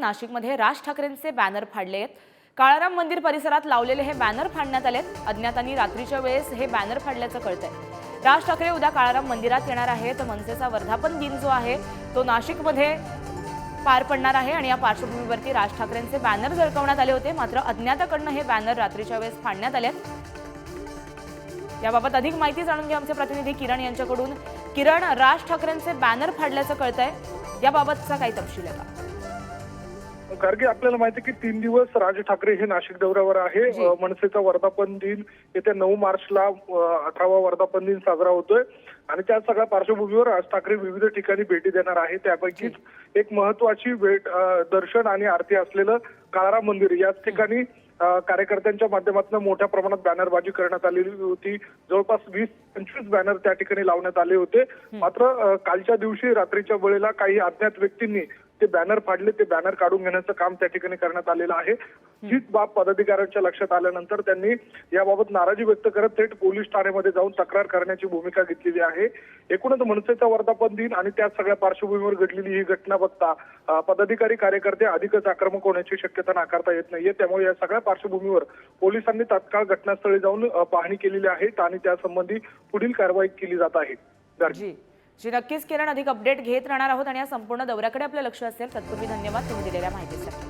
नाशिकमध्ये राज ठाकरेंचे बॅनर फाडले आहेत। काळाराम मंदिर परिसरात लावलेले हे बॅनर फाडण्यात आलेत। अज्ञातांनी रात्रीच्या वेळेस हे बॅनर फाडल्याचं कळतंय। राज ठाकरे उद्या काळाराम मंदिरात येणार आहेत। मनसेचा वर्धापन दिन जो आहे तो नाशिकमध्ये पार पडणार आहे आणि या पार्श्वभूमीवरती राज ठाकरेंचे बॅनर झळकवण्यात आले होते। मात्र अज्ञाताकडनं हे बॅनर रात्रीच्या वेळेस फाडण्यात आलेत। याबाबत अधिक माहिती जाणून घेऊ आमचे प्रतिनिधी किरण यांच्याकडून। किरण, राज ठाकरेंचे बॅनर फाडल्याचं कळतंय, याबाबतचा काही तपशील आहे का? गार्गे, आपल्याला माहिती आहे की 3 दिवस राज ठाकरे हे नाशिक दौऱ्यावर आहे। मनसेचा वर्धापन दिन येत्या 9 मार्चला 18वा वर्धापन दिन साजरा होतोय आणि त्या सगळ्या पार्श्वभूमीवर राज ठाकरे विविध ठिकाणी भेटी देणार आहे। त्यापैकीच एक महत्त्वाची भेट दर्शन आणि आरती असलेलं काळाराम मंदिर याच ठिकाणी कार्यकर्त्यांच्या माध्यमातून मोठ्या प्रमाणात बॅनरबाजी करण्यात आलेली होती। जवळपास 20-25 बॅनर त्या ठिकाणी लावण्यात आले होते। मात्र कालच्या दिवशी रात्रीच्या वेळेला काही अज्ञात व्यक्तींनी ते बॅनर फाडले, ते बॅनर काढून घेण्याचं काम त्या ठिकाणी करण्यात आलेलं आहे। हीच बाब पदाधिकाऱ्यांच्या लक्षात आल्यानंतर त्यांनी याबाबत नाराजी व्यक्त करत थेट पोलीस ठाण्यामध्ये जाऊन तक्रार करण्याची भूमिका घेतलेली आहे। एकूणच मनसेचा वर्धापन दिन आणि त्या सगळ्या पार्श्वभूमीवर घडलेली ही घटना बघता पदाधिकारी कार्यकर्ते अधिकच आक्रमक होण्याची शक्यता नाकारता येत नाहीये। त्यामुळे या सगळ्या पार्श्वभूमीवर पोलिसांनी तात्काळ घटनास्थळी जाऊन पाहणी केलेली आहे आणि त्यासंबंधी पुढील कारवाई केली जात आहे। जी नक्कीच किरण, अधिक अपडेट घेत राहणार आहोत आणि या संपूर्ण दौऱ्याकडे आपलं लक्ष असेल। तत्पूर्वी धन्यवाद तुम्ही दिलेल्या माहितीसाठी।